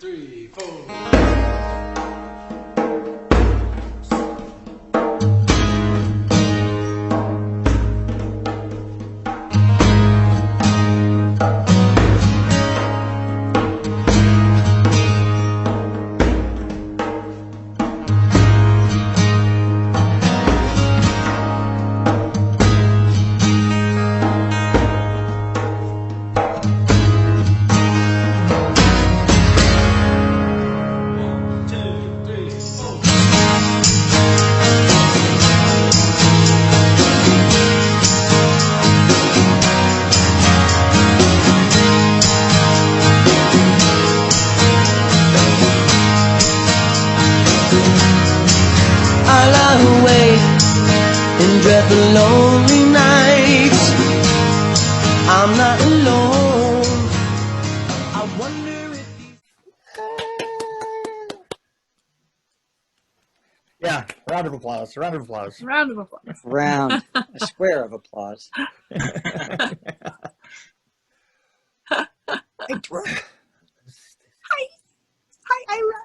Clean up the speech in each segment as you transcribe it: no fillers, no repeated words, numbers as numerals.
3, 4. I lie awake in dreadful lonely nights. I'm not alone. I wonder if you... Yeah, round of applause, round of applause. Round of applause. Round, a square of applause. Hey, Brooke. Hi, Ira.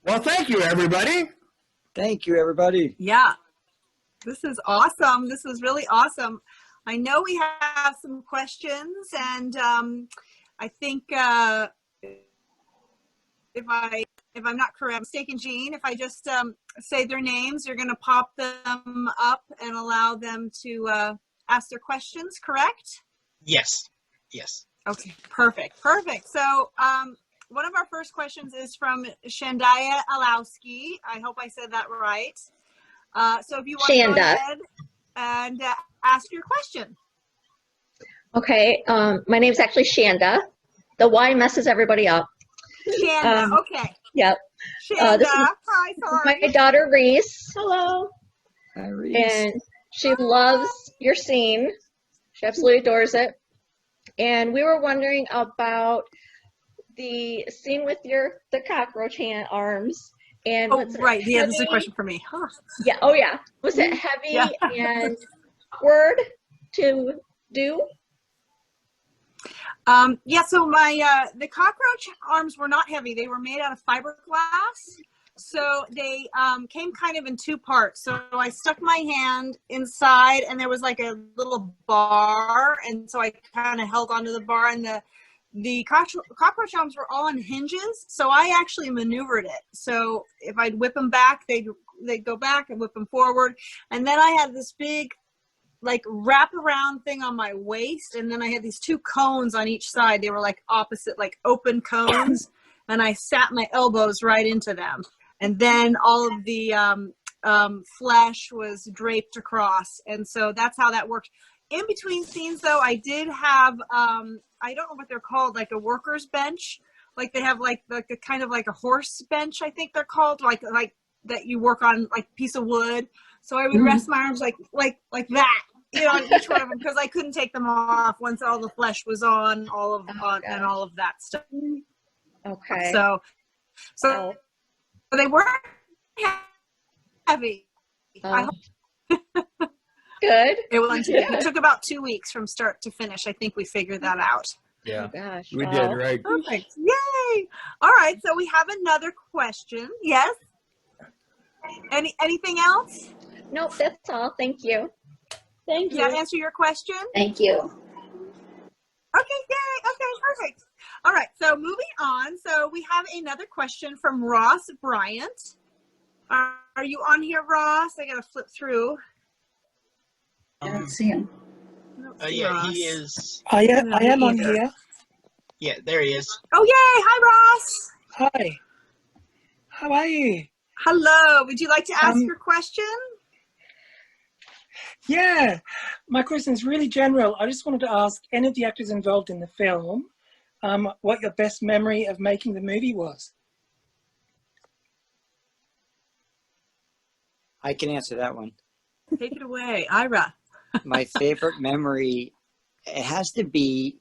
Well, thank you, everybody. Thank you, everybody. Yeah, this is awesome. This is really awesome. I know we have some questions, and I think if I'm not correct, mistaken, Jean, if I just say their names, you're going to pop them up and allow them to ask their questions, correct? Yes. Yes. Okay, perfect. So one of our first questions is from Shandaya Alowski. I hope I said that right. So if you want to go ahead and ask your question. Okay, my name's actually Shanda. The Y messes everybody up. Shanda, okay. Yep. Shanda, This is hi, sorry. my daughter Reese. Hello. Hi, Reese. And she loves your scene. She absolutely adores it. And we were wondering about the scene with the cockroach hand arms. And Oh, right. Yeah, this is a question for me. Huh. Yeah. Oh, yeah. Was it heavy Yeah. and awkward to do? Yeah, so my the cockroach arms were not heavy. They were made out of fiberglass. So they came kind of in two parts. So I stuck my hand inside and there was like a little bar. And so I kind of held onto the bar, and the cockroach arms were all on hinges. So I actually maneuvered it. So if I'd whip them back, they'd go back, and whip them forward. And then I had this big like wrap around thing on my waist, and then I had these two cones on each side. They were like opposite, like open cones, and I sat my elbows right into them, and then all of the flesh was draped across, and so that's how that worked. In between scenes, though, I did have I don't know what they're called, like a worker's bench, like they have like a kind of like a horse bench, I think they're called, like that you work on, like a piece of wood. So I would rest my arms like that, you know, on each one of them, because I couldn't take them off once all the flesh was on and all of that stuff. Okay. So they weren't heavy. I hope Good. it took about 2 weeks from start to finish. I think we figured that out. Yeah, Oh, gosh. we Wow. did, right? Perfect. Yay. All right. So we have another question. Yes. Anything else? Nope, that's all. Thank you. Thank Does you. that answer your question? Thank you. Okay, yay. Okay, perfect. All right, so moving on. So we have another question from Ross Bryant. Are you on here, Ross? I got to flip through. I don't see him. Yeah, Ross. he is. I am on either. here. Yeah, there he is. Oh, yay. Hi, Ross. Hi. How are you? Hello. Would you like to ask your question? Yeah, my question is really general. I just wanted to ask any of the actors involved in the film what your best memory of making the movie was. I can answer that one. Take it away, Ira. My favorite memory, it has to be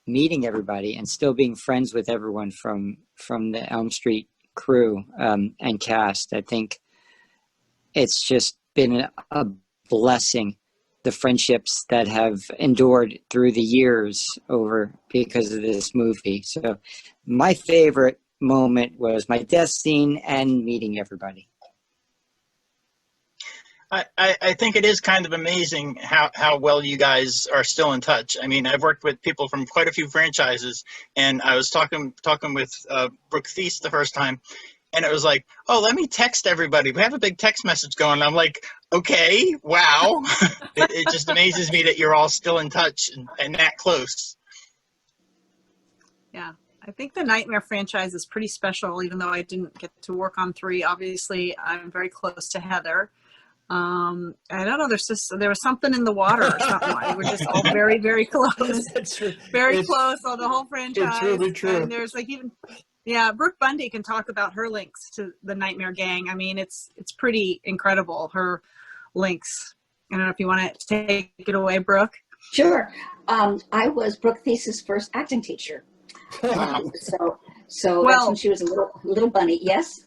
meeting everybody and still being friends with everyone from the Elm Street crew and cast. I think it's just been a blessing the friendships that have endured through the years over because of this movie. So my favorite moment was my death scene and meeting everybody. I think it is kind of amazing how well you guys are still in touch. I mean, I've worked with people from quite a few franchises, and I was talking with Brooke Theiss the first time, and it was like, oh, let me text everybody. We have a big text message going. I'm like, okay, wow. It just amazes me that you're all still in touch and that close. Yeah. I think the Nightmare franchise is pretty special, even though I didn't get to work on 3. Obviously, I'm very close to Heather. I don't know. There was something in the water or something. We're just all very, very close. Very close on the whole franchise. It's really true. And there's like even, yeah, Brooke Bundy can talk about her links to the Nightmare gang. I mean, it's pretty incredible, her links. I don't know if you want to take it away, Brooke. Sure. I was Brooke Theiss's first acting teacher. So that's when she was a little bunny. Yes.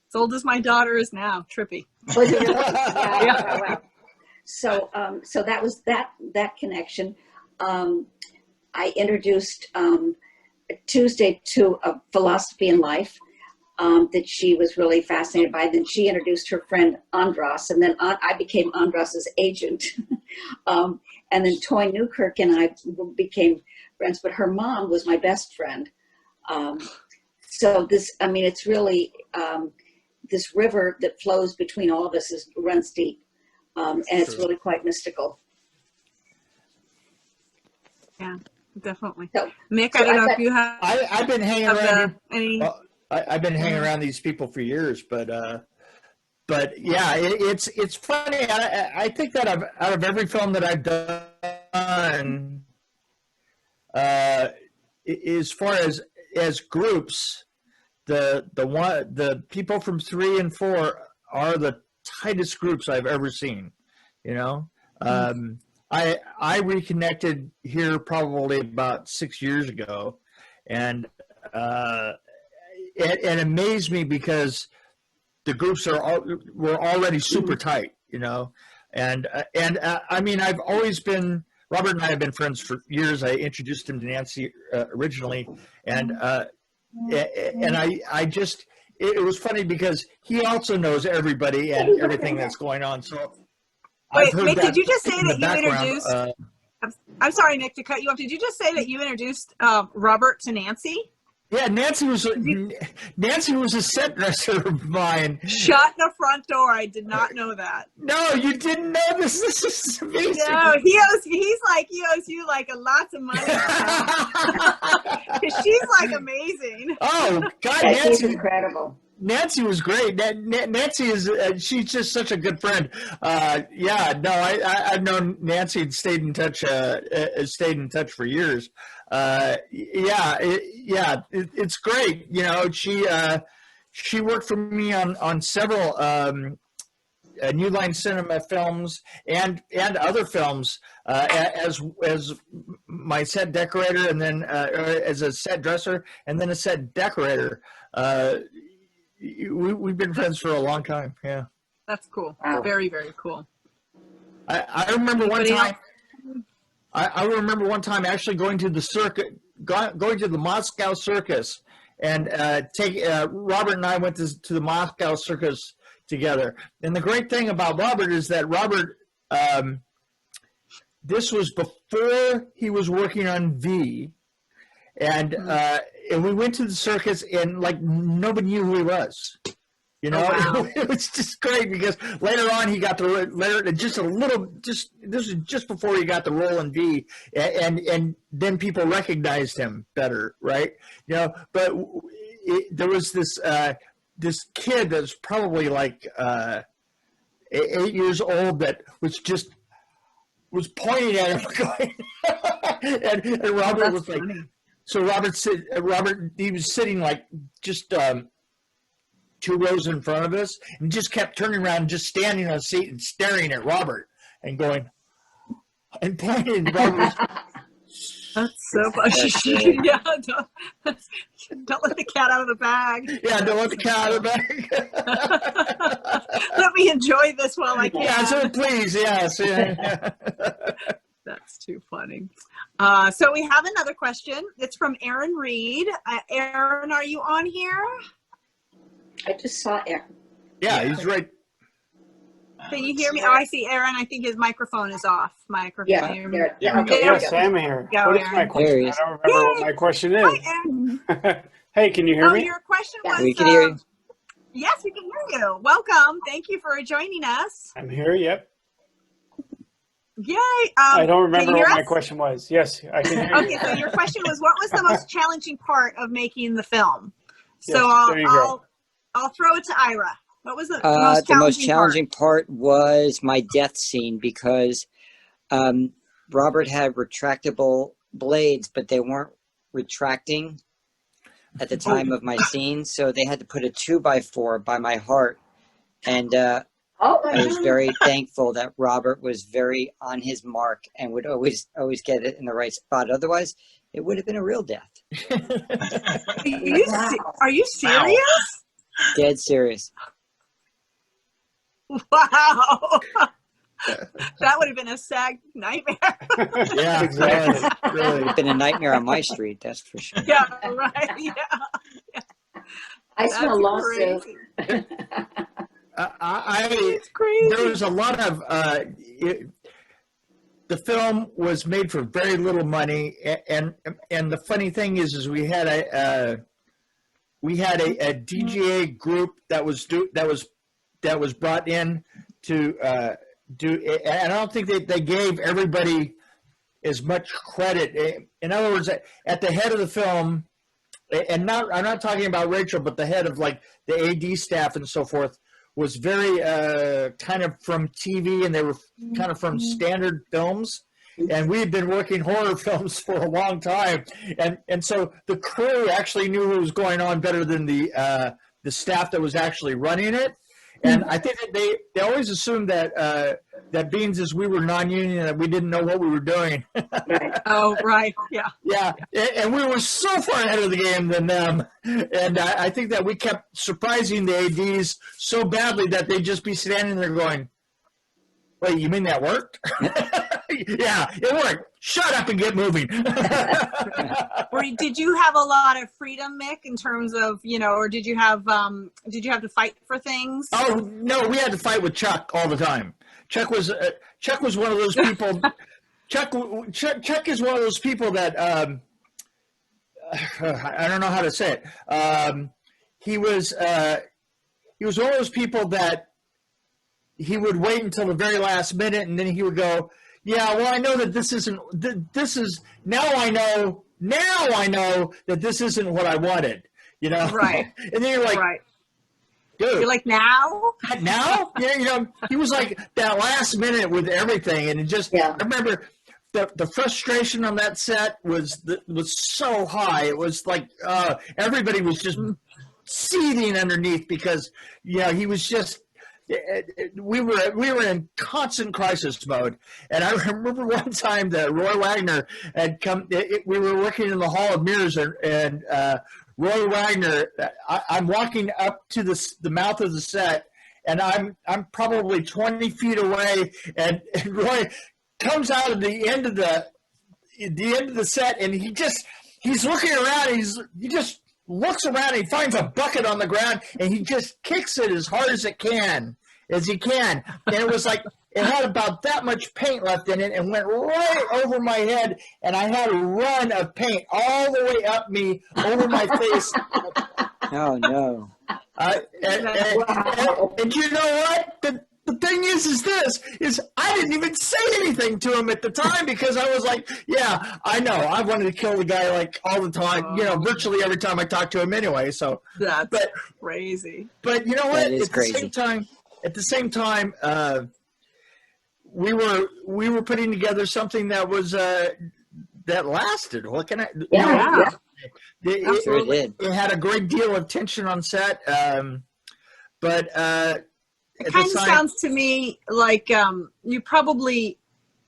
As old as my daughter is now. Trippy. Was it really? Yeah. Wow. So that was that connection. I introduced Tuesday to a philosophy in life that she was really fascinated by. Then she introduced her friend Andras, and then I became Andras's agent. And then Toy Newkirk and I became friends, but her mom was my best friend. So this, I mean, it's really this river that flows between all of us runs deep, and it's really quite mystical. Yeah, definitely. So, Mick, I don't know if you have. I've been hanging around. Any. I've been hanging around these people for years, but yeah, it's funny. I think that out of every film that I've done, as far as groups, the people from 3 and 4 are the tightest groups I've ever seen. You know, I reconnected here probably about 6 years ago, and it amazed me because the groups were already super tight, you know, and I mean, I've always been. Robert and I have been friends for years. I introduced him to Nancy originally, and I just it was funny because he also knows everybody and everything that's going on. So wait, Mick, did you just say that you introduced? I'm sorry, Nick, to cut you off. Did you just say that you introduced Robert to Nancy? Yeah, Nancy was a set dresser of mine. Shut the front door. I did not know that. No, you didn't know this. This is amazing. No, he owes you like lots of money. She's like amazing. Oh God, yeah, Nancy, she's incredible. Nancy was great. Nancy is she's just such a good friend. Yeah, no, I've known Nancy and stayed in touch for years. It's great. You know, she worked for me on several New Line Cinema films and other films as my set decorator, and then as a set dresser, and then a set decorator. We've been friends for a long time. Yeah, that's cool. Wow. Very, very cool. I remember one time. I remember one time actually going to the circuit, going to the Moscow Circus, and Robert and I went to the Moscow Circus together. And the great thing about Robert is that Robert, this was before he was working on V, and we went to the circus, and like nobody knew who he was. You know, wow. It was just great because later on he got this was just before he got the role in V, and then people recognized him better, right? You know, but there was this kid that was probably like 8 years old that was pointing at him, going, and Robert was like, funny. So Robert, he was sitting like just 2 rows in front of us, and just kept turning around and just standing on a seat and staring at Robert and going and pointing. Robert was, that's so funny. Yeah, Don't let the cat out of the bag. Yeah, don't let the cat out of the bag. Let me enjoy this while I can. Yeah, so please, yes. Yeah. That's too funny. So we have another question. It's from Aaron Reed. Aaron, are you on here? I just saw Aaron. Yeah, he's right. Can you hear me? Oh, I see Aaron. I think his microphone is off. Microphone. Yeah, there. Yeah, okay, there we Yes, go. I'm here. Go, What is my Aaron. question? There he I is. don't remember what my question is. Hi, Aaron. Hey, can you hear Oh, me? your question was. We can hear you. Yes, we can hear you. Welcome. Thank you for joining us. I'm here. Yep. Yay. I don't can remember you hear what my us? question was. Yes, I can hear Okay, you. so your question was, what was the most challenging part of making the film? So Yes, there you go. I'll throw it to Ira. What was the most The most challenging challenging part was my death scene because Robert had retractable blades, but they weren't retracting at the time of my scene, so they had to put a 2x4 by my heart, and Oh my I was God. very thankful that Robert was very on his mark and would always get it in the right spot. Otherwise, it would have been a real death. Are you serious? Dead serious. Wow. That would have been a SAG nightmare. Yeah, Exactly. It would have been a nightmare on my street, that's for sure. Yeah, right. Yeah. I saw a That's lawsuit. crazy. It's crazy. There was a lot of the film was made for very little money, and the funny thing is we had a DGA group that was brought in to do, and I don't think they gave everybody as much credit. In other words, at the head of the film, and I'm not talking about Rachel, but the head of like the AD staff and so forth, was very kind of from TV, and they were kind of from standard films. And we had been working horror films for a long time, and so the crew actually knew what was going on better than the staff that was actually running it. And I think that they always assumed that that being as we were non-union, that we didn't know what we were doing. Right. Oh, right. Yeah. Yeah, and we were so far ahead of the game than them. And I think that we kept surprising the ADs so badly that they'd just be standing there going, "Wait, you mean that worked?" Yeah, it worked. Shut up and get moving. Did you have a lot of freedom, Mick, in terms of, or did you have to fight for things? Oh no, we had to fight with Chuck all the time. Chuck was one of those people. Chuck is one of those people that I don't know how to say it. He was one of those people that he would wait until the very last minute, and then he would go, "Yeah, well, I know that this isn't. This is now. I know that this isn't what I wanted." Right. And then you're like, Right. "Dude, You're like, now? now?" Yeah, he was like that last minute with everything, and it just. Yeah. I remember the frustration on that set was so high. It was like everybody was just seething underneath because he was just. We were in constant crisis mode, and I remember one time that Roy Wagner had come. We were working in the Hall of Mirrors, and Roy Wagner. I'm walking up to the mouth of the set, and I'm probably 20 feet away, and Roy comes out of the end of the set, and he's looking around. He just looks around, and he finds a bucket on the ground, and he just kicks it as hard as he can. And it was like it had about that much paint left in it, and went right over my head, and I had a run of paint all the way up me, over my face. Oh no. And you know what? The thing is I didn't even say anything to him at the time because I was like, yeah, I know. I wanted to kill the guy like all the time, virtually every time I talked to him anyway. So That's crazy. But you know what? That is crazy. At the same time, we were putting together something that was that lasted. What can I? Yeah. It had a great deal of tension on set, but. It kind of sounds to me like you probably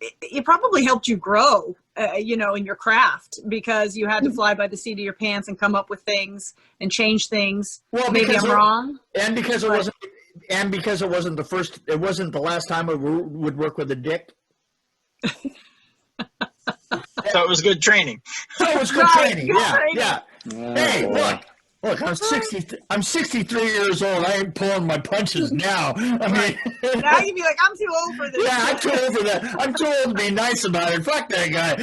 it probably helped you grow, you know, in your craft, because you had to fly by the seat of your pants and come up with things and change things. Well, Maybe because I'm wrong. and because it but- wasn't, and because it wasn't the last time I would work with a dick. So it was good training. So it was good Right, training. good Yeah, training. yeah. Oh, Hey, boy. look, I'm 63 years old. I ain't pulling my punches now. I mean, Now you'd be like, I'm too old for this. yeah, I'm too old for that. I'm too old to be nice about it. Fuck that guy.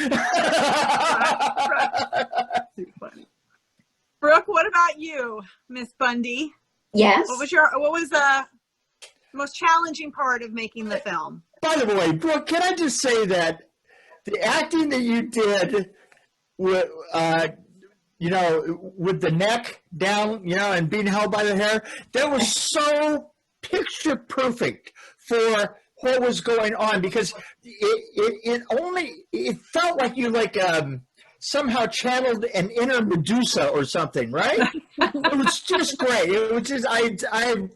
Too funny. Brooke, what about you, Miss Bundy? Yes. What was the most challenging part of making the film? By the way, Brooke, can I just say that the acting that you did with, you know, with the neck down, you know, and being held by the hair, that was so picture perfect for what was going on, because it felt like you somehow channeled an inner Medusa or something, right? It was just great. It was just, I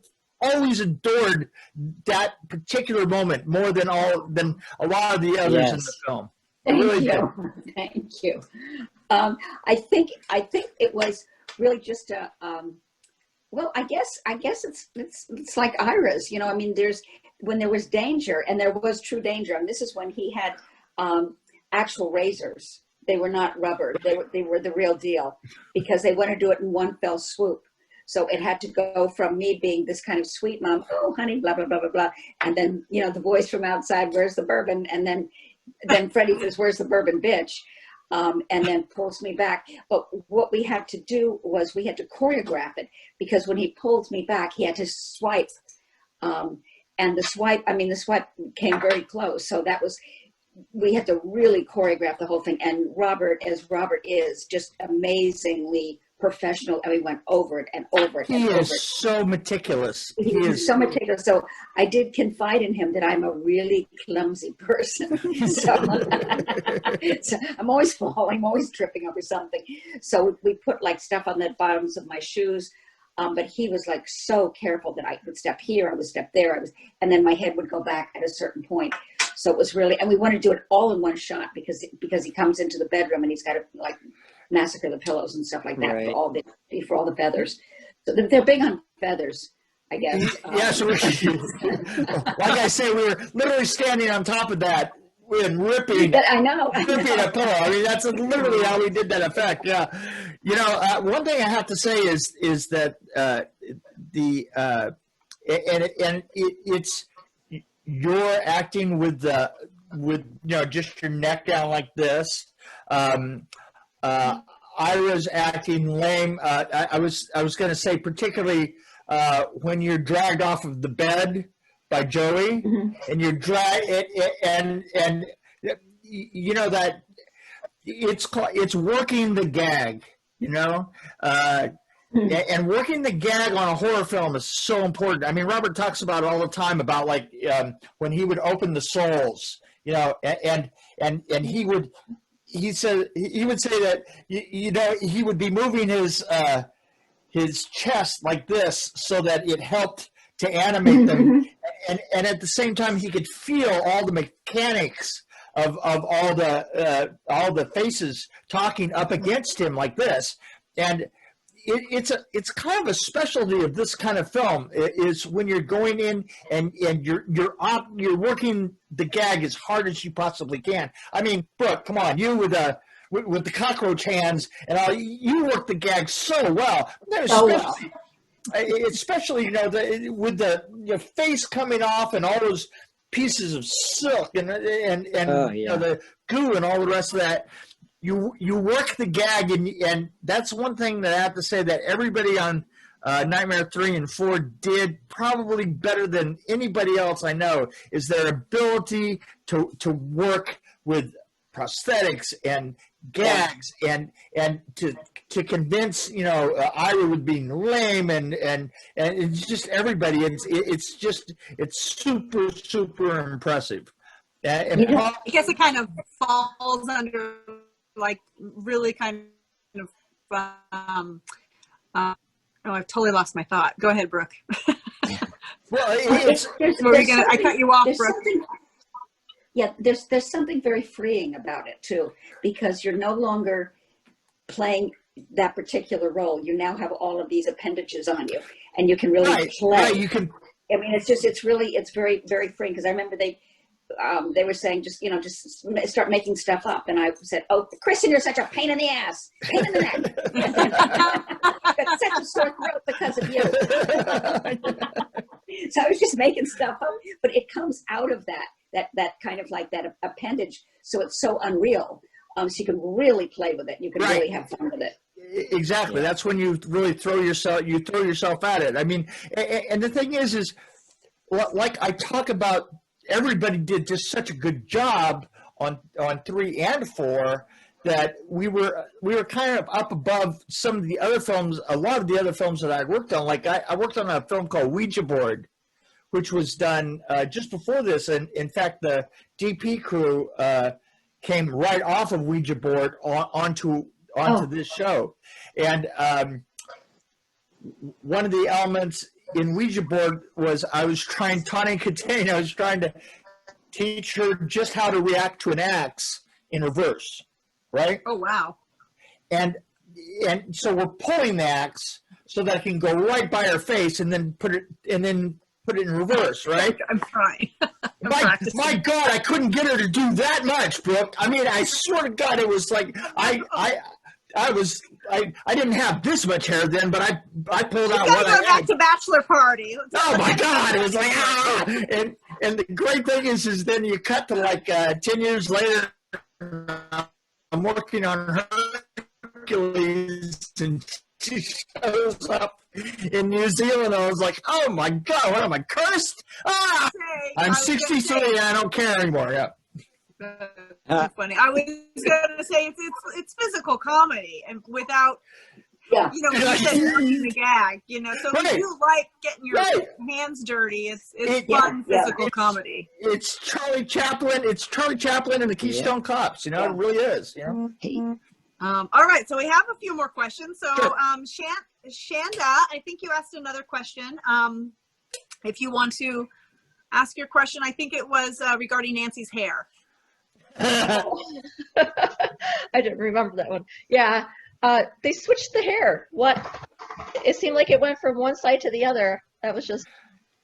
always adored that particular moment more than a lot of the others in the film. Thank really you. Thank you. I think it was really just a well, I guess it's like Ira's, you know. I mean, when there was danger, and there was true danger, and this is when he had actual razors. They were not rubber. They were the real deal, because they want to do it in one fell swoop. So it had to go from me being this kind of sweet mom, oh honey, blah blah blah blah blah, and then, you know, the voice from outside, where's the bourbon, and then Freddie says, where's the bourbon, bitch? And then pulls me back. But what we had to do was we had to choreograph it, because when he pulled me back, he had to swipe. And the swipe came very close. So we had to really choreograph the whole thing. And Robert, as Robert is, just amazingly professional. And we went over it and over it and He over it. is so meticulous. He is so meticulous. So I did confide in him that I'm a really clumsy person. So I'm always falling, I'm always tripping over something. So we put like stuff on the bottoms of my shoes. But he was like so careful that I would step here, I would step there, and then my head would go back at a certain point. So it was really, and we want to do it all in one shot, because he comes into the bedroom and he's got to like massacre the pillows and stuff like that, Right. for all the feathers. So they're big on feathers, I guess. Yeah, so like I say, we were literally standing on top of that and ripping I know. a pillow. I mean, that's literally how we did that effect. Yeah, you know, one thing I have to say is that it's you're acting with you know, just your neck down like this. Ira's acting lame. I was going to say, particularly when you're dragged off of the bed by Joey, and you're and you know that it's working the gag, you know, and working the gag on a horror film is so important. I mean, Robert talks about it all the time about like when he would open the souls, you know, and he would say that you know, he would be moving his chest like this so that it helped to animate them, and at the same time he could feel all the mechanics of all the faces talking up against him like this. And it's kind of a specialty of this kind of film, is when you're going in and you're working the gag as hard as you possibly can. I mean, Brooke, come on, you with the cockroach hands and all, you work the gag so well. Especially, you know, with your face coming off and all those pieces of silk and you know, the goo and all the rest of that. You work the gag, and that's one thing that I have to say that everybody on Nightmare 3 and 4 did probably better than anybody else I know, is their ability to work with prosthetics and gags and to convince, you know, Ira would be lame and it's just everybody. It's super impressive. And I guess it kind of falls under like really kind of oh, I've totally lost my thought. Go ahead, Brooke. Well, I cut you off, Brooke. Yeah, there's something very freeing about it too, because you're no longer playing that particular role. You now have all of these appendages on you, and you can really play. Right, you can. I mean, it's very, very freeing, because I remember they were saying, just start making stuff up. And I said, oh, Kristen, you're such a pain in the ass, pain in the neck. Got such a sore throat because of you. So I was just making stuff up, but it comes out of that kind of like that appendage. So it's so unreal. So you can really play with it. You can really have fun with it. Exactly. That's when you really throw yourself at it. I mean, and the thing is like I talk about, everybody did just such a good job on 3 and 4 that we were kind of up above some of the other films, a lot of the other films that I worked on. Like I worked on a film called Ouija Board, which was done just before this. And in fact, the DP crew came right off of Ouija Board onto this show. And one of the elements in Ouija Board was I was trying to teach her just how to react to an axe in reverse, right? Oh, wow. And so we're pulling the axe so that it can go right by her face and then put it in reverse, right? I'm trying. My God, I couldn't get her to do that much, Brooke. I mean, I swear to God, it was like I didn't have this much hair then, but I pulled out what I had. Back to bachelor party. Oh my God! It was like and the great thing is then you cut to like 10 years later. I'm working on Hercules, and she shows up in New Zealand. I was like, oh my God, what am I, cursed? I'm 63 and I don't care anymore. Yeah. That's funny. I was going to say it's physical comedy, and without you said the gag, So if you like getting your hands dirty, it's fun physical comedy. It's Charlie Chaplin. It's Charlie Chaplin and the Keystone Cops. It really is. All right, so we have a few more questions. So Shanda, I think you asked another question. If you want to ask your question, I think it was regarding Nancy's hair. I didn't remember that one. Yeah, they switched the hair. What? It seemed like it went from one side to the other. That was just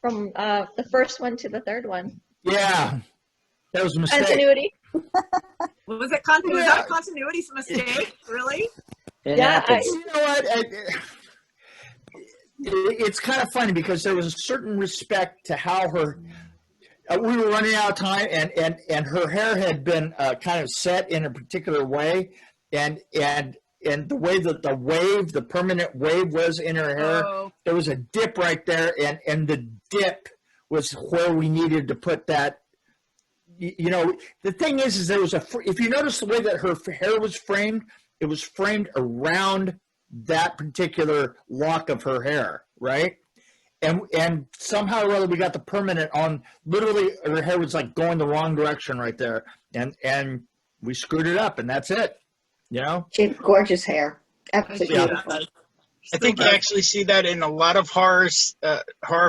from the first one to the third one. Yeah, that was a mistake. Continuity. Was that a continuity mistake? Really? It Yeah. happens. You know what? It's kind of funny because there was a certain respect to how her. We were running out of time, and her hair had been kind of set in a particular way, and the way that the permanent wave was in her hair, there was a dip right there, and the dip was where we needed to put that. The thing is there was if you notice the way that her hair was framed, it was framed around that particular lock of her hair, right? And somehow or other we got the permanent on. Literally, her hair was like going the wrong direction right there, and we screwed it up, and that's it. She had gorgeous hair. Absolutely beautiful. I think you actually see that in a lot of horror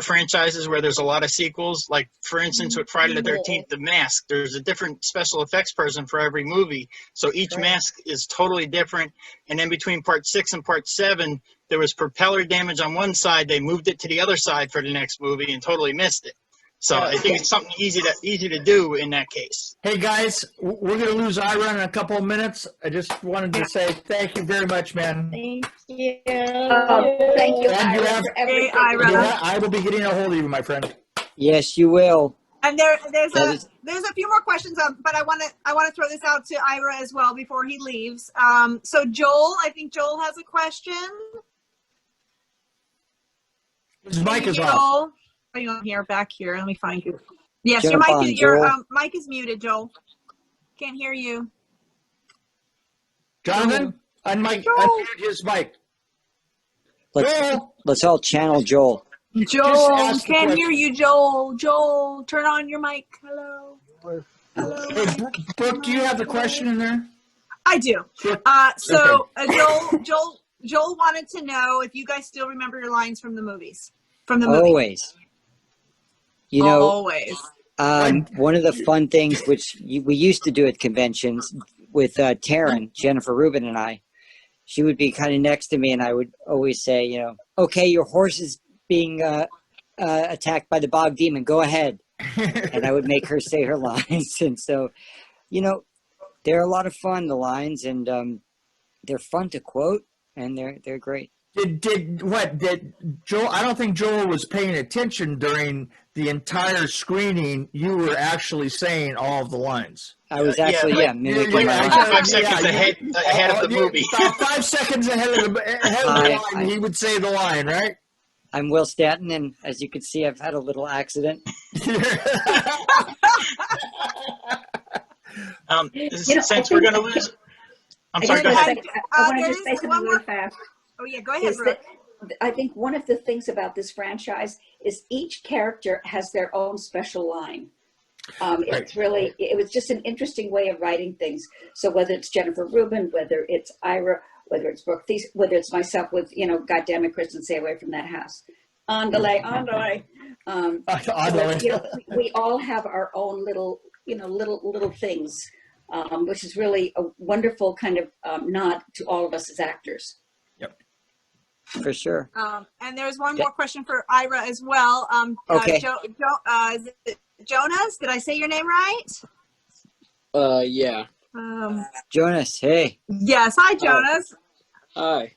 franchises where there's a lot of sequels. Like, for instance, with Friday the 13th, The Mask, there's a different special effects person for every movie. So each mask is totally different. And then between part 6 and part 7, there was propeller damage on one side. They moved it to the other side for the next movie and totally missed it. So I think it's something easy to do in that case. Hey guys, we're going to lose Ira in a couple of minutes. I just wanted to say thank you very much, man. Thank you. Thank you, And Ira, for everything. I will be getting a hold of you, my friend. Yes, you will. And there's a few more questions, but I want to throw this out to Ira as well before he leaves. So Joel, I think Joel has a question. His mic is off. Joel, are you on here? Back here. Let me find you. Yes, Jump on, your mic is muted, Joel. Can't hear you. Jonathan, unmute his mic. Let's all channel Joel. Joel, can't hear you, Joel. Joel, turn on your mic. Hello. Hello. Hey, Brooke, do you have the question in there? I do. Sure. Joel wanted to know if you guys still remember your lines from the movies. Always. Always. One of the fun things we used to do at conventions with Taryn, Jennifer Rubin, and I, she would be kind of next to me, and I would always say, you know, okay, your horse is being attacked by the bog demon. Go ahead, and I would make her say her lines. And so, you know, they're a lot of fun, the lines, and they're fun to quote, and they're great. Did Joel? I don't think Joel was paying attention during the entire screening. You were actually saying all of the lines. I was actually mimicking my lines. 5 seconds ahead of the movie. 5 seconds ahead of the line, he would say the line, right? I'm Will Stanton, and as you can see, I've had a little accident. Since we're going to lose, I'm sorry. Go ahead. I want to just say something really fast. Oh yeah, go ahead, Is Brooke. that I think one of the things about this franchise is each character has their own special line. It's really, it was just an interesting way of writing things. So whether it's Jennifer Rubin, whether it's Ira, whether it's Brooke Theiss, whether it's myself with, you know, God damn it, Kristen, stay away from that house. Andale. You know, we all have our own little, you know, little things, which is really a wonderful kind of nod to all of us as actors. For sure. And there's one more question for Ira as well. Okay. Is it Jonas? Did I say your name right? Yeah. Jonas, hey. Yes. Hi, Jonas. Hi.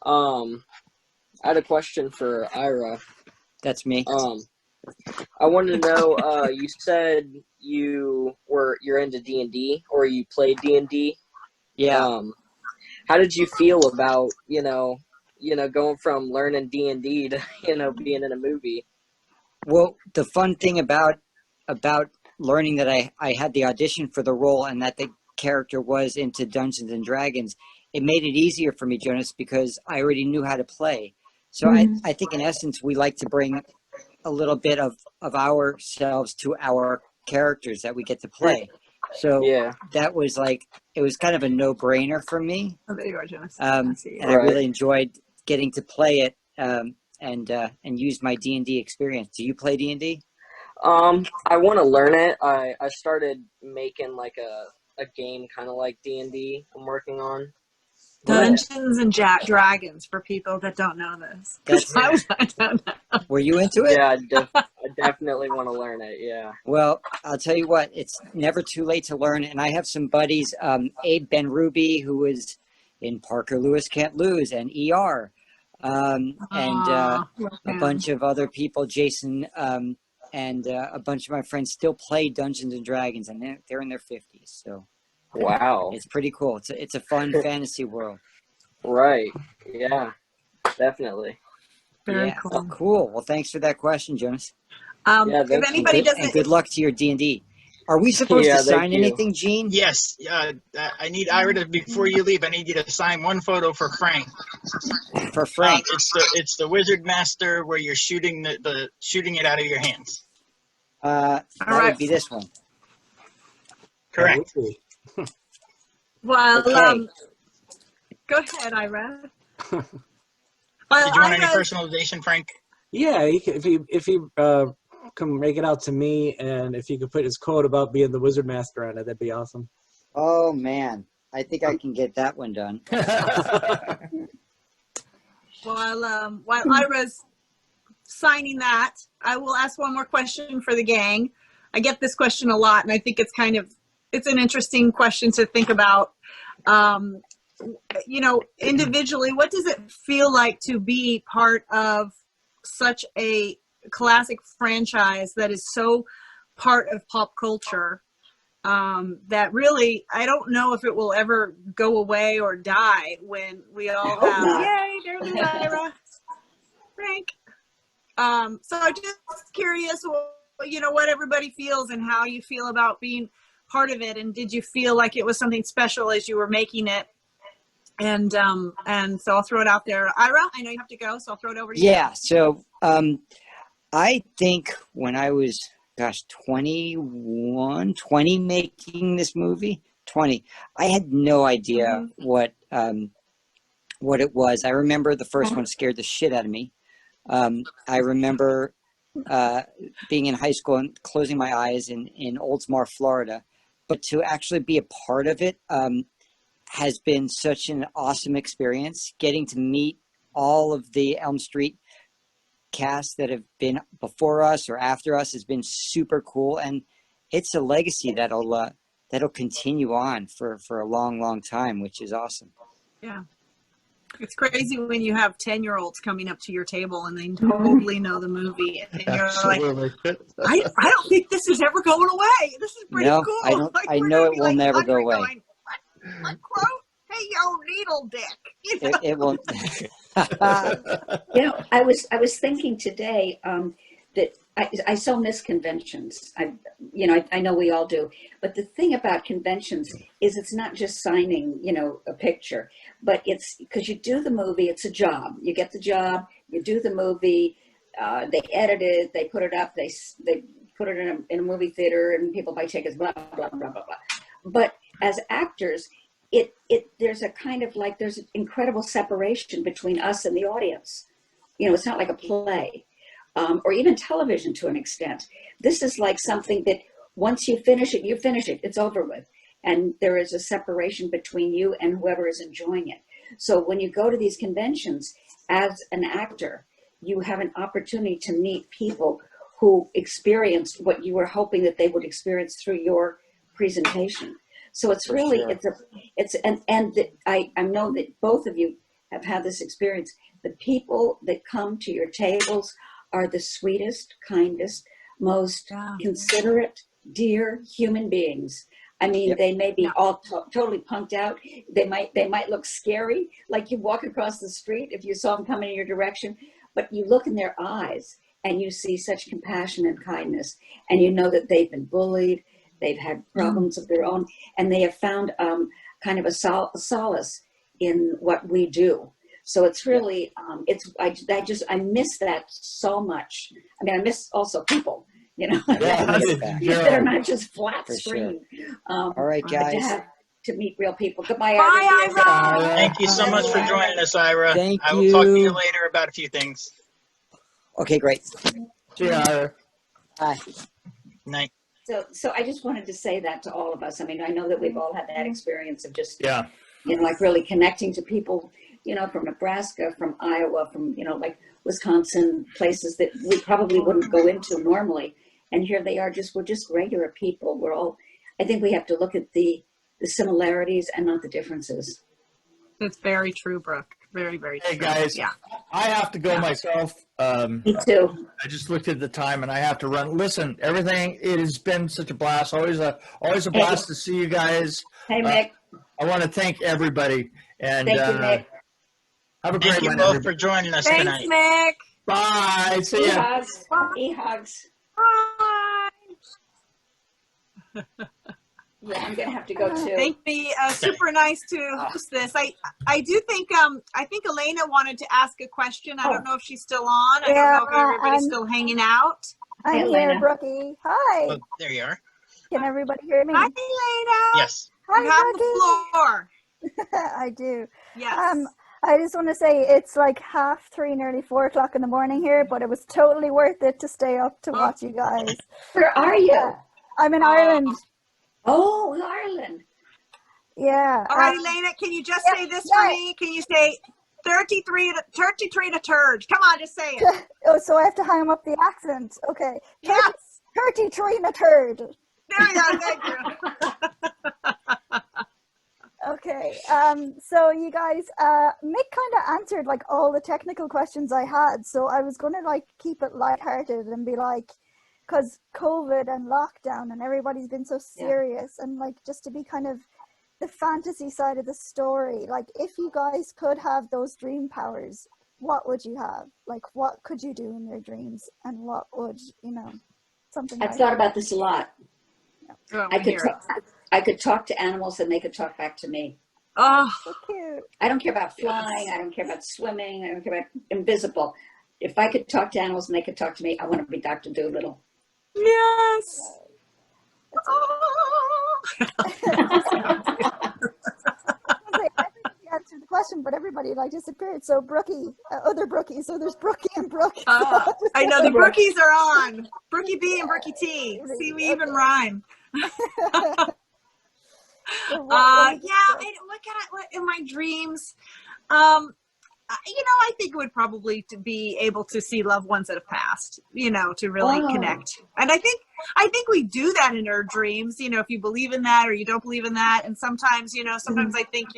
I had a question for Ira. That's me. I wanted to know, you said you're into D&D, or you played D&D. Yeah. How did you feel about, you know, going from learning D&D to, you know, being in a movie? Well, the fun thing about learning that I had the audition for the role and that the character was into Dungeons and Dragons, it made it easier for me, Jonas, because I already knew how to play. So I think in essence, we like to bring a little bit of ourselves to our characters that we get to play. So that was like, it was kind of a no-brainer for me. Oh, there you are, Jonas. And I really enjoyed getting to play it and use my D&D experience. Do you play D&D? I want to learn it. I started making like a game kind of like D&D I'm working on. Dungeons and Dragons, for people that don't know this. I don't know. Were you into it? Yeah, I definitely want to learn it, yeah. Well, I'll tell you what, it's never too late to learn. And I have some buddies, Abe Ben Ruby, who was in Parker Lewis Can't Lose and ER, and a bunch of other people, Jason, and a bunch of my friends still play Dungeons and Dragons, and they're in their 50s. So wow, it's pretty cool. It's a fun fantasy world. Right. Yeah. Definitely. Very cool. Oh, cool. Well, thanks for that question, Jonas. If anybody doesn't, and good luck to your D&D. Are we supposed to sign anything, Gene? Yes. I need Ira to, before you leave, I need you to sign one photo for Frank. For Frank. It's the Wizard Master where you're shooting shooting it out of your hands. That would be this one. Correct. Well, okay. Go ahead, Ira. Did you want any personalization, Frank? Yeah, if he can make it out to me, and if you could put his quote about being the Wizard Master on it, that'd be awesome. Oh man, I think I can get that one done. While Ira's signing that, I will ask one more question for the gang. I get this question a lot, and I think it's an interesting question to think about. You know, individually, what does it feel like to be part of such a classic franchise that is so part of pop culture, that really, I don't know if it will ever go away or die when we all have, yay, there's Ira, Frank. So I'm just curious, you know, what everybody feels and how you feel about being part of it, and did you feel like it was something special as you were making it? And so I'll throw it out there. Ira, I know you have to go, so I'll throw it over to you. Yeah, so I think when I was, 20 making this movie, 20, I had no idea what it was. I remember the first one scared the shit out of me. I remember being in high school and closing my eyes in Oldsmar, Florida. But to actually be a part of it has been such an awesome experience. Getting to meet all of the Elm Street cast that have been before us or after us has been super cool, and it's a legacy that'll continue on for a long, long time, which is awesome. Yeah. It's crazy when you have 10-year-olds coming up to your table and they totally know the movie. And you're like, I don't think this is ever going away. This is pretty cool. I don't. Like, I we're know gonna it be will like never go 100 away. going, what quote? Hey, yo, needle dick. You know? It will. You know, I was thinking today that I so miss conventions. I know we all do. But the thing about conventions is it's not just signing, a picture, but it's because you do the movie. It's a job. You get the job. You do the movie. They edit it. They put it up. They put it in a movie theater, and people buy tickets. Blah blah blah blah blah. But as actors, there's a kind of like there's an incredible separation between us and the audience. It's not like a play, or even television to an extent. This is like something that once you finish it, it's over with. And there is a separation between you and whoever is enjoying it. So when you go to these conventions as an actor, you have an opportunity to meet people who experienced what you were hoping that they would experience through your presentation. So it's For really, sure. I know that both of you have had this experience. The people that come to your tables are the sweetest, kindest, most considerate, dear human beings. I mean, Yep. they may be all totally punked out. They might look scary, like you walk across the street if you saw them coming in your direction, but you look in their eyes and you see such compassion and kindness, and you know that they've been bullied, they've had problems of their own, and they have found kind of a solace in what we do. So it's really, I miss that so much. I mean, I miss also people, that are not just flat For screen. All right, But guys. to meet real people. Goodbye, Bye, Ira. Ira. Thank you so much for joining us, Ira. Thank I will talk to you you. later about a few things. Okay, great. See ya, Ira. Bye. Night. So I just wanted to say that to all of us. I mean, I know that we've all had that experience of just, Yeah. like really connecting to people, from Nebraska, from Iowa, from, like Wisconsin, places that we probably wouldn't go into normally. And here they are, we're just regular people. I think we have to look at the similarities and not the differences. It's very true, Brooke. Very, very true. Hey guys, Yeah. I have to go myself. Me too. I just looked at the time and I have to run. Listen, everything. It has been such a blast. Always a blast to see you guys. Hey, Mick. I want to thank everybody and Thank you, Mick. have a Thank great you one. both everybody. for joining us Thanks, tonight. Mick. Bye. See ya. E-hugs. E-hugs. Bye. Yeah, I'm gonna have to go too. Thank me. Super nice to host this. I do think I think Elena wanted to ask a question. I don't know if she's still on. I don't know if everybody's still hanging out. Hey, I'm Elena. here, Brookie. Hi. Oh, there you are. Can everybody hear me? Hi, Elena. Yes. You have the floor. I do. Yes. I just want to say it's like 3:30, nearly 4 o'clock in the morning here, but it was totally worth it to stay up to watch you guys. Where are you? I'm in Ireland. Oh, Ireland. Yeah. All right, Elena, can you just say this for me? Can you say 33 to turd? Come on, just say it. Oh, so I have to hang up the accent. Okay. Yes. 33 and a turd. There we go. Thank you. Okay. So you guys, Mick kind of answered like all the technical questions I had. So I was going to like keep it lighthearted and be like, because COVID and lockdown and everybody's been so serious, and like just to be kind of the fantasy side of the story, like if you guys could have those dream powers, what would you have? Like what could you do in your dreams, and what would, something I've like thought that. about this a lot. Oh, I could talk to animals and they could talk back to me. Oh, So cute. I don't care about flying. I don't care about swimming. I don't care about invisible. If I could talk to animals and they could talk to me, I want to be Dr. Dolittle. yes. I think you answered the question, but everybody like disappeared. So Brookie, other Brookie. So there's Brookie and Brooke. I know the Brookies are on. Brookie B and Brookie T. See, we even rhyme. So look at it in my dreams. I think it would probably to be able to see loved ones that have passed, to really connect. And I think we do that in our dreams, if you believe in that or you don't believe in that. And sometimes, I think,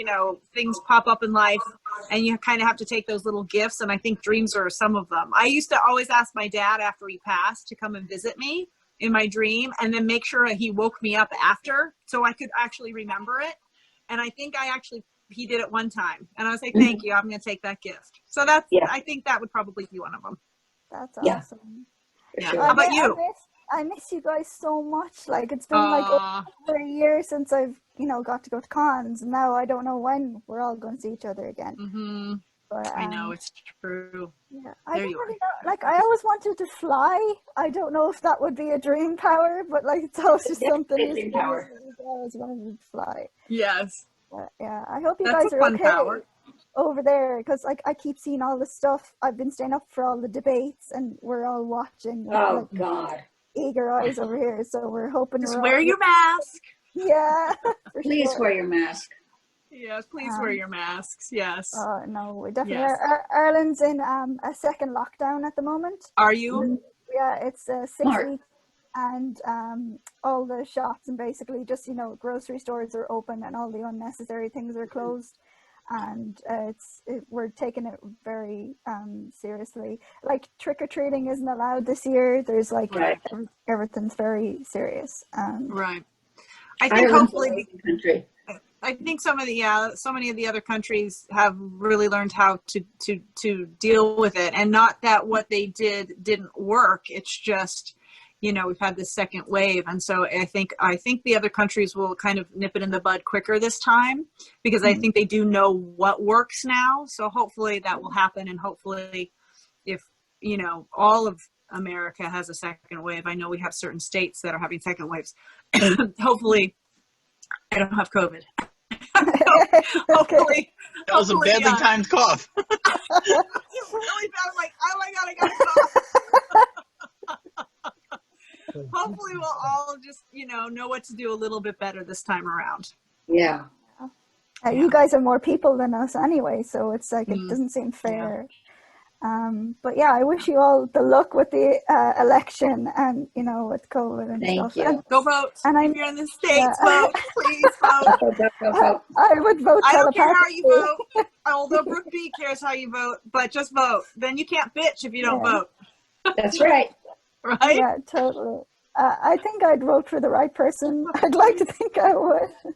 things pop up in life and you kind of have to take those little gifts. And I think dreams are some of them. I used to always ask my dad after he passed to come and visit me in my dream and then make sure he woke me up after so I could actually remember it. And I think he did it one time and I was like, thank you, I'm going to take that gift. So I think that would probably be one of them. That's awesome. Yeah. How about you? I miss you guys so much. Like it's been like over a year since I've, got to go to cons. And now I don't know when we're all going to see each other again. Mm-hmm. But, I know, it's true. Yeah, I don't really know. Like I always wanted to fly. I don't know if that would be a dream power, but like it's always just something. Dream power. I always wanted to fly. Yes. But, yeah, I hope you That's guys a are fun okay power. over there because like I keep seeing all the stuff. I've been staying up for all the debates and we're all watching. Oh God. Eager eyes over here, so we're hoping. Just wear your mask. Yeah. Please sure. wear your mask. Yes, please wear your masks. Yes. No, we definitely Yes. are. Ireland's in a second lockdown at the moment. Are you? Yeah, it's 6 Smart. weeks, and all the shops and basically just grocery stores are open and all the unnecessary things are closed. And we're taking it very seriously. Like trick-or-treating isn't allowed this year. There's like everything's very serious. Right. I think Ireland's hopefully a lovely country. I think so many of the other countries have really learned how to deal with it, and not that what they didn't work. It's just, we've had this second wave. And so I think the other countries will kind of nip it in the bud quicker this time because I think they do know what works now. So hopefully that will happen. And hopefully if, all of America has a second wave, I know we have certain states that are having second waves. Hopefully I don't have COVID. Hopefully. That was a badly timed cough. It really felt like, oh my God, I got a cough. Hopefully we'll all just, know what to do a little bit better this time around. Yeah. You guys are more people than us anyway, so it's like it doesn't seem fair. But yeah, I wish you all the luck with the election and with COVID and Thank stuff. you. And Go vote. And if you're in the States, vote. Please vote. I would vote. I don't care how you telepathically. vote. Although Brooke B cares how you vote, but just vote. Then you can't bitch if you don't vote. That's right. Right? Yeah, totally. I think I'd vote for the right person. I'd like to think I would.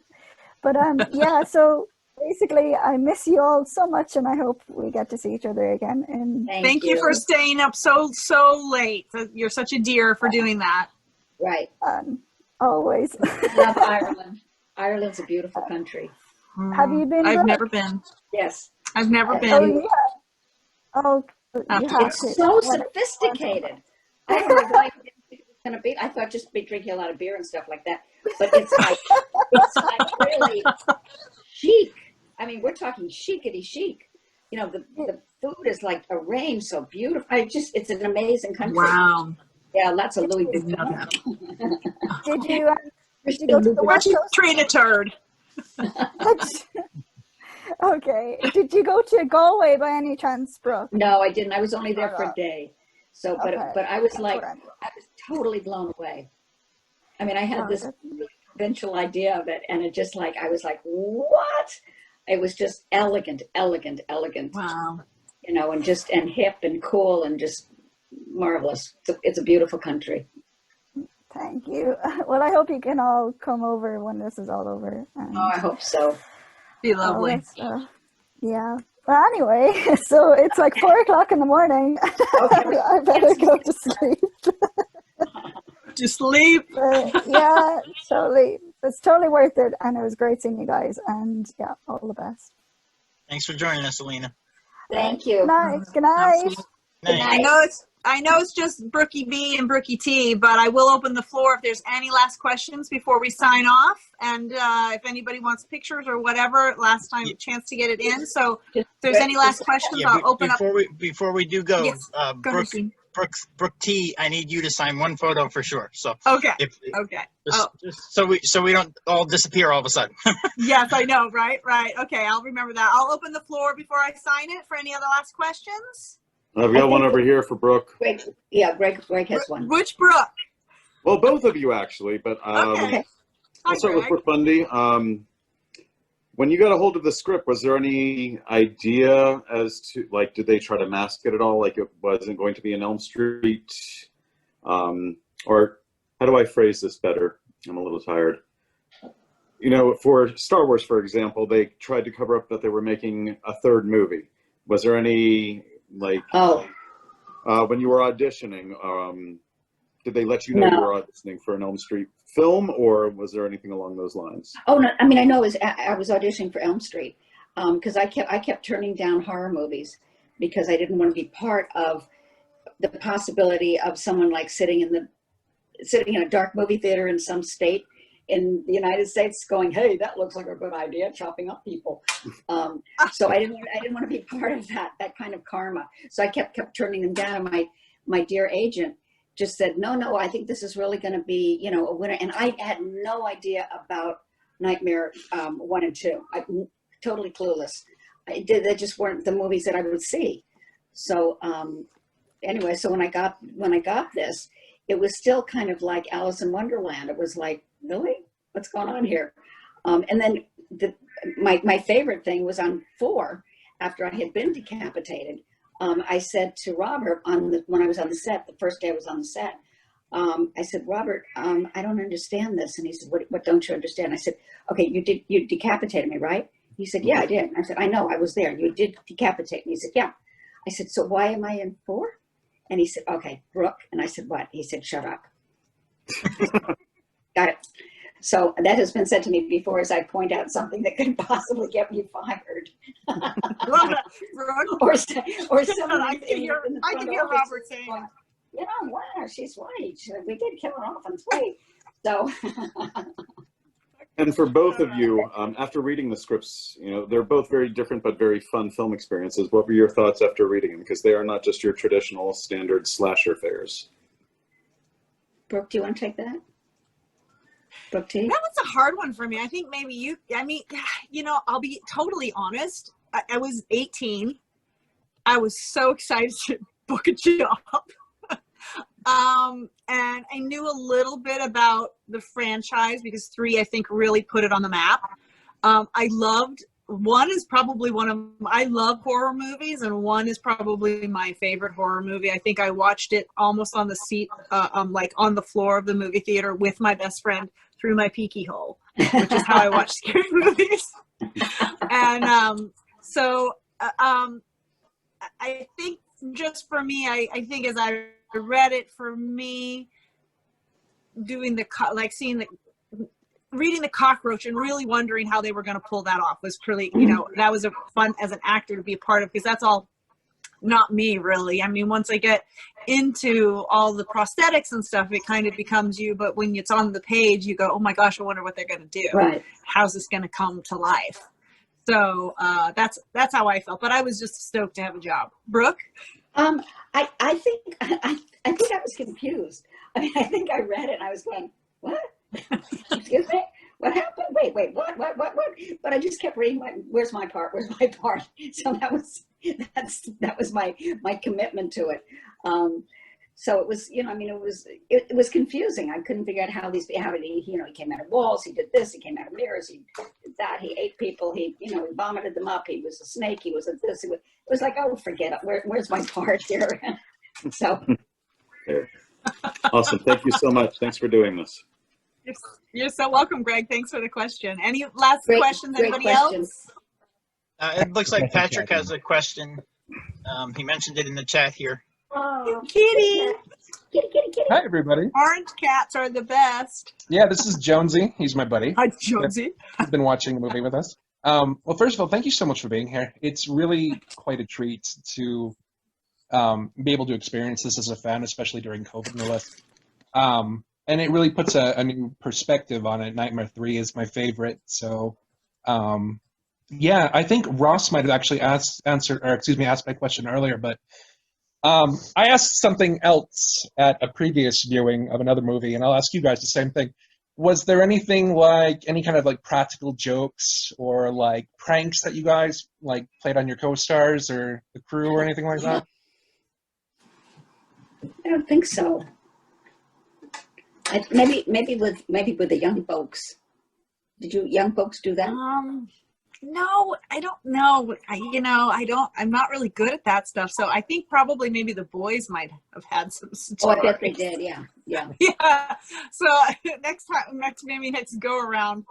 But yeah, so basically I miss you all so much and I hope we get to see each other again. And Thank you for staying up so late. You're such a dear for doing that. Right. Always. I love Ireland. Ireland's a beautiful country. Have you been? I've never been. Yes. I've never been. Oh, yeah. Oh, you have It's to. so sophisticated. I don't know why you didn't think it was going to be. I thought just be drinking a lot of beer and stuff like that. But it's like really chic. I mean, we're talking chicity chic. The food is like arranged so beautiful. It's an amazing country. Wow. Yeah, lots of Louis Vuitton. Did you go to the West Coast? Train a turd. Okay. Did you go to Galway by any chance, Brooke? No, I didn't. I was only there for a day. So, but I was like, I was totally blown away. I mean, I had this really provincial idea of it, and it just like, I was like, what? It was just elegant. Wow. And hip and cool and just marvelous. It's a beautiful country. Thank you. Well, I hope you can all come over when this is all over. I hope so. Be lovely. Yeah. Well, anyway, so it's like 4 o'clock in the morning. Okay. I better go to sleep. Just sleep. Yeah, totally. It's totally worth it. And it was great seeing you guys. And yeah, all the best. Thanks for joining us, Alina. Thank you. Good night. Night. I know I know it's just Brookie B and Brookie T, but I will open the floor if there's any last questions before we sign off. And if anybody wants pictures or whatever, last time chance to get it in. So if there's any last questions, I'll open up. Before we do go, Yes. Go ahead, Gene. Brooke T, I need you to sign one photo for sure. So Okay. Okay. Just so we don't all disappear all of a sudden. Yes, I know. Right. Okay. I'll remember that. I'll open the floor before I sign it for any other last questions. I've got one over here for Brooke. Greg has one. Which Brooke? Well, both of you actually, but Okay. I'll start with Brooke Bundy. When you got a hold of the script, was there any idea as to, like, did they try to mask it at all? Like it wasn't going to be an Elm Street? Or how do I phrase this better? I'm a little tired. You know, for Star Wars, for example, they tried to cover up that they were making a third movie. Was there any, like, when you were auditioning, did they let you know you were auditioning for an Elm Street film, or was there anything along those lines? Oh no, I mean, I know I was auditioning for Elm Street because I kept turning down horror movies because I didn't want to be part of the possibility of someone like sitting in a dark movie theater in some state in the United States going, hey, that looks like a good idea, chopping up people. So I didn't want to be part of that kind of karma. So I kept turning them down. And my dear agent just said, no, I think this is really going to be, you know, a winner. And I had no idea about Nightmare 1 and 2. I'm totally clueless. They just weren't the movies that I would see. So anyway, so when I got this, it was still kind of like Alice in Wonderland. It was like, really? What's going on here? And then my favorite thing was on 4, after I had been decapitated. I said to Robert when I was on the set, the first day I was on the set, I said, Robert, I don't understand this. And he said, what don't you understand? I said, okay, you decapitated me, right? He said, yeah, I did. And I said, I know, I was there. You did decapitate me. He said, yeah. I said, so why am I in 4? And he said, okay, Brooke. And I said, what? He said, shut up. Got it. So that has been said to me before as I point out something that could possibly get me fired. or someone I can hear Robert saying, you know, wow, she's right. We did kill her off on 3. So. And for both of you, after reading the scripts, you know, they're both very different but very fun film experiences. What were your thoughts after reading them? Because they are not just your traditional standard slasher fares. Brooke, do you want to take that? Brooke T? That was a hard one for me. I think maybe you know, I'll be totally honest. I was 18. I was so excited to book a job. And I knew a little bit about the franchise because 3, I think, really put it on the map. I loved, 1 is probably I love horror movies, and 1 is probably my favorite horror movie. I think I watched it almost on the seat, like on the floor of the movie theater with my best friend through my peeky hole, which is how I watch scary movies. And so I think just for me, I think as I read it, for me, doing reading the cockroach and really wondering how they were going to pull that off was truly, you know, that was a fun as an actor to be a part of, because that's all not me really. I mean, once I get into all the prosthetics and stuff, it kind of becomes you, but when it's on the page, you go, oh my gosh, I wonder what they're going to do. Right. How's this going to come to life? So that's how I felt, but I was just stoked to have a job. Brooke? I think I was confused. I mean, I think I read it and I was going, what? Excuse me? What happened? Wait, what? But I just kept reading, where's my part? So that was my commitment to it. So it was, you know, I mean, it was confusing. I couldn't figure out how he came out of walls, he did this, he came out of mirrors, he did that, he ate people, he vomited them up, he was a snake, he was a this, it was like, oh, forget it. Where's my part here? So. Awesome. Thank you so much. Thanks for doing this. You're so welcome, Greg. Thanks for the question. Any last questions? Anybody else? It looks like Patrick has a question. He mentioned it in the chat here. Oh, kitty. Kitty. Hi, everybody. Orange cats are the best. Yeah, this is Jonesy. He's my buddy. Hi, Jonesy. He's been watching the movie with us. Well, first of all, thank you so much for being here. It's really quite a treat to be able to experience this as a fan, especially during COVID, no less. And it really puts a new perspective on it. Nightmare 3 is my favorite. So, yeah, I think Ross might have actually asked my question earlier, but I asked something else at a previous viewing of another movie, and I'll ask you guys the same thing. Was there anything like any kind of like practical jokes or like pranks that you guys like played on your co-stars or the crew or anything like that? I don't think so. Maybe with the young folks. Did you young folks do that? No, I don't know. I'm not really good at that stuff. So I think probably maybe the boys might have had some stories. Oh, I bet they did. Yeah. Yeah. So next go around,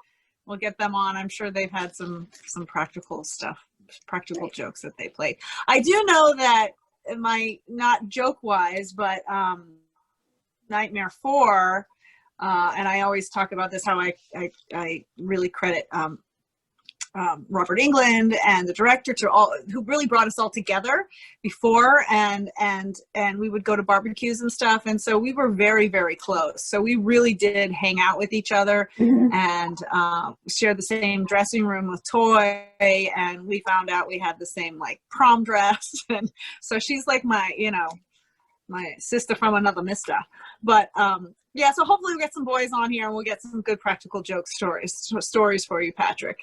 we'll get them on. I'm sure they've had some practical stuff, practical jokes that they played. I do know that not joke wise, but Nightmare 4, and I always talk about this, how I really credit Robert Englund and the director who really brought us all together before, and we would go to barbecues and stuff, and so we were very, very close. So we really did hang out with each other and share the same dressing room with Toy, and we found out we had the same like prom dress, and so she's like my sister from another mister. But yeah, so hopefully we'll get some boys on here and we'll get some good practical joke stories for you, Patrick.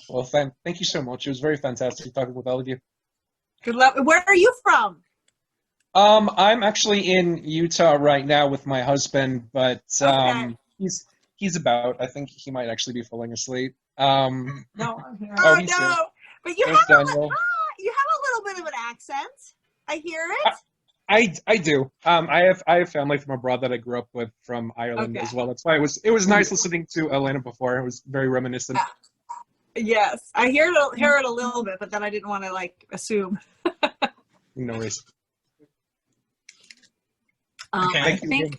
Well, thank you so much. It was very fantastic talking with all of you. Good luck. Where are you from? I'm actually in Utah right now with my husband, but he's about. I think he might actually be falling asleep. No, I'm here. Oh, he's here. But you have a little bit of an accent. I hear it. I do. I have family from abroad that I grew up with from Ireland as well. That's why it was nice listening to Elena before. It was very reminiscent. Yes, I hear it a little bit, but then I didn't want to like assume. No worries. Okay. Thank you.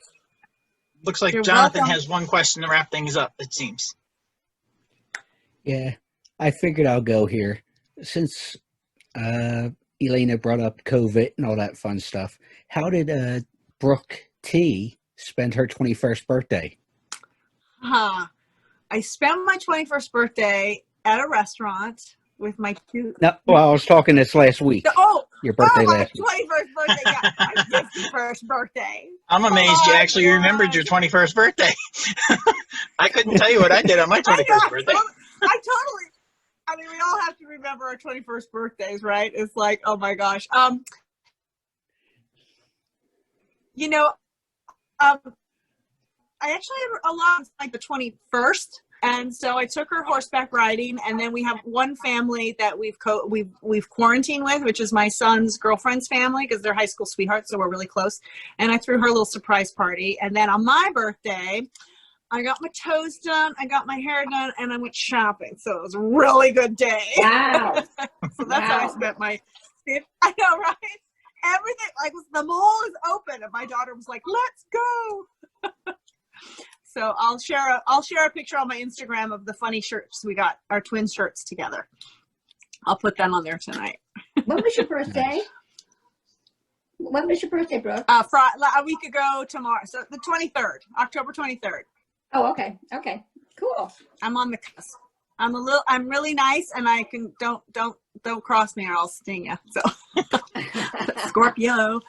Looks like You're Jonathan welcome. has one question to wrap things up, it seems. Yeah, I figured I'll go here. Since Elena brought up COVID and all that fun stuff, how did Brooke T spend her 21st birthday? I spent my 21st birthday at a restaurant with my two. No, well, I was talking this last week. Your birthday my last week. 21st birthday, yeah, my 51st birthday. I'm amazed you actually remembered your 21st birthday. I couldn't tell you what I did on my 21st birthday. I mean, we all have to remember our 21st birthdays, right? It's like, oh my gosh. I actually had a lot like the 21st. And so I took her horseback riding, and then we have one family that we've quarantined with, which is my son's girlfriend's family, because they're high school sweethearts, so we're really close. And I threw her a little surprise party. And then on my birthday, I got my toes done, I got my hair done, and I went shopping. So it was a really good day. Wow. So that's how I spent my. I know, right? Everything, like the mall is open, and my daughter was like, "Let's go." So I'll share a picture on my Instagram of the funny shirts we got, our twin shirts together. I'll put them on there tonight. When was your birthday? When was your birthday, Brooke? A week ago tomorrow. So the 23rd, October 23rd. Oh, okay. Okay. Cool. I'm on the cusp. I'm really nice, and I can don't cross me or I'll sting you. So Scorpio.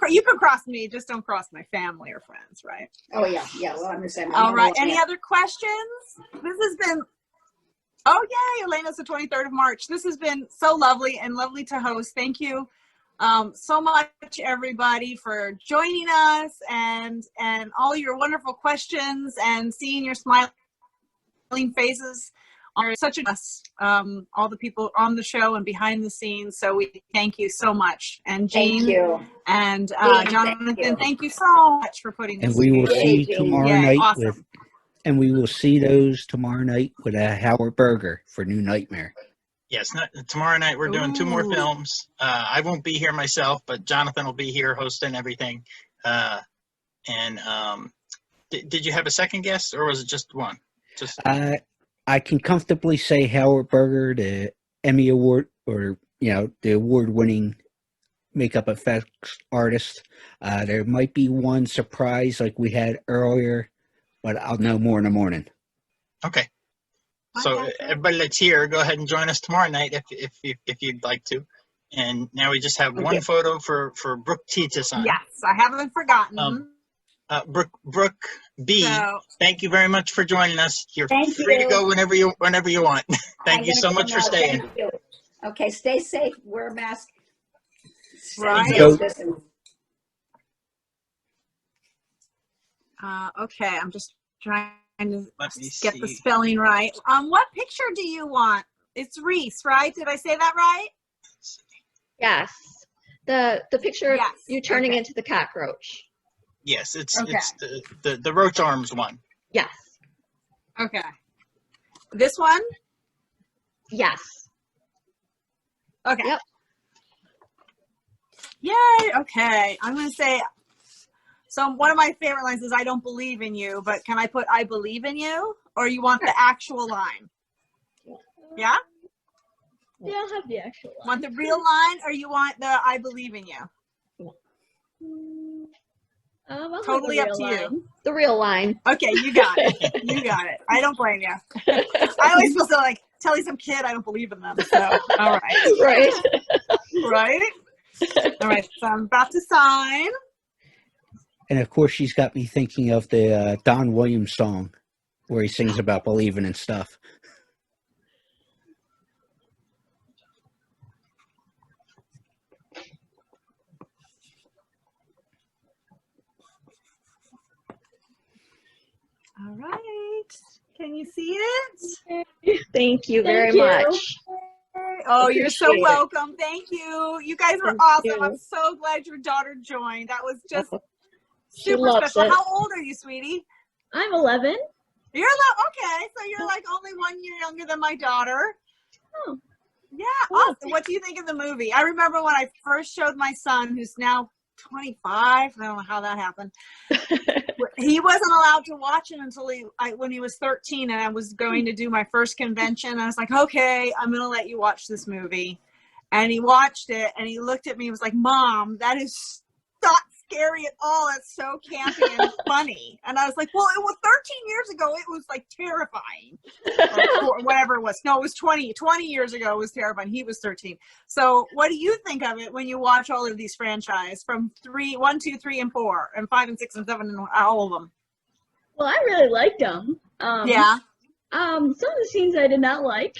You can cross me, just don't cross my family or friends, right? Oh yeah. Well, I'm the same. All right. Any other questions? This has been. Oh yay, Elena's the 23rd of March. This has been so lovely to host. Thank you so much, everybody, for joining us and all your wonderful questions and seeing your smiling faces. Are such a all the people on the show and behind the scenes. So we thank you so much. And Jean, thank you. And Jonathan, thank you so much for putting this. And we will together. see you tomorrow night Awesome. and we will see those tomorrow night with a Howard Burger for New Nightmare. Yes, tomorrow night we're doing 2 more films. I won't be here myself, but Jonathan will be here hosting everything. Did you have a second guest, or was it just one? I can comfortably say Howard Burger. Emmy Award or the award-winning makeup effects artist. There might be one surprise like we had earlier, but I'll know more in the morning. Okay. So everybody that's here, go ahead and join us tomorrow night if you'd like to. And now we just have one photo for Brooke T to sign. Yes, I haven't forgotten. Brooke B, thank you very much for joining us. You're free to go whenever you want. Thank you so much for staying. Thank you. Okay, stay safe. Wear a mask. Right. Okay, I'm just trying to get the spelling right. What picture do you want? It's Reese, right? Did I say that right? Yes. The picture of you turning into the cockroach. Yes, it's the roach arms one. Yes. Okay. This one? Yes. Okay. Yep. Yay. Okay. I'm going to say, so one of my favorite lines is, I don't believe in you, but can I put, I believe in you? Or you want the actual line? Yeah? Yeah, I'll have the actual line. Want the real line or you want the, I believe in you? Totally up to you. The real line. Okay, you got it. You got it. I don't blame you. I always feel so like telling some kid I don't believe in them. So, all right. Right. Right? All right, so I'm about to sign. And of course, she's got me thinking of the Don Williams song where he sings about believing and stuff. All right. Can you see it? Thank you very much. Oh, you're so Appreciate it. welcome. Thank you. You guys were awesome. I'm so glad your daughter joined. That was just She super loves special. it. How old are you, sweetie? I'm 11. You're okay. So you're like only 1 year younger than my daughter. Oh. Yeah. Awesome. What do you think of the movie? I remember when I first showed my son, who's now 25. I don't know how that happened. He wasn't allowed to watch it until when he was 13, and I was going to do my first convention. I was like, okay, I'm going to let you watch this movie. And he watched it, and he looked at me and was like, Mom, that is not scary at all. It's so campy and funny. And I was like, well, it was 13 years ago. It was like terrifying. Or whatever it was. No, it was 20 years ago. It was terrifying. He was 13. So what do you think of it when you watch all of these franchise from 1, 2, 3, and 4, and 5 and 6 and 7 and all of them? Well, I really liked them. Yeah. Some of the scenes I did not like.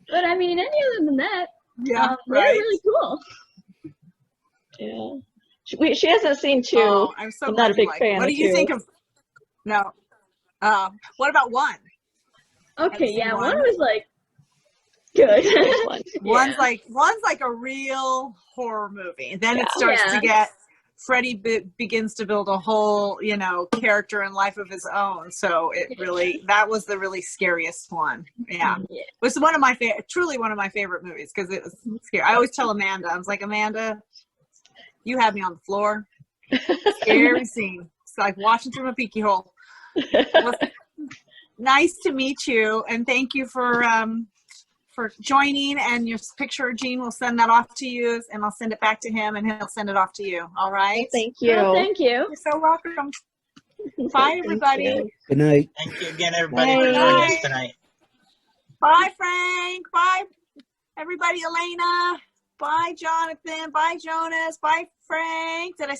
But I mean, any other than that, yeah, they're really cool. Yeah. She hasn't seen 2. Oh, I'm so I'm glad not a big you like fan it. What of do you 2. think of? No. What about 1? Okay, yeah, 1 was like good. One's like a real horror movie. And then it starts Yeah. to get Freddy begins to build a whole, character and life of his own. So that was the really scariest one. Yeah. It was truly one of my favorite movies because it was scary. I always tell Amanda, I was like, Amanda, you had me on the floor. Scary scene. It's like watching through my peeky hole. Well, nice to meet you, and thank you for joining. And your picture, Gene, will send that off to you, and I'll send it back to him, and he'll send it off to you. All right? Thank you. Oh, thank you. You're so welcome. Bye, everybody. Good night. Thank you again, everybody, for joining us tonight. Bye, Frank. Bye, everybody. Elena. Bye, Jonathan. Bye, Jonas. Bye, Frank. Did I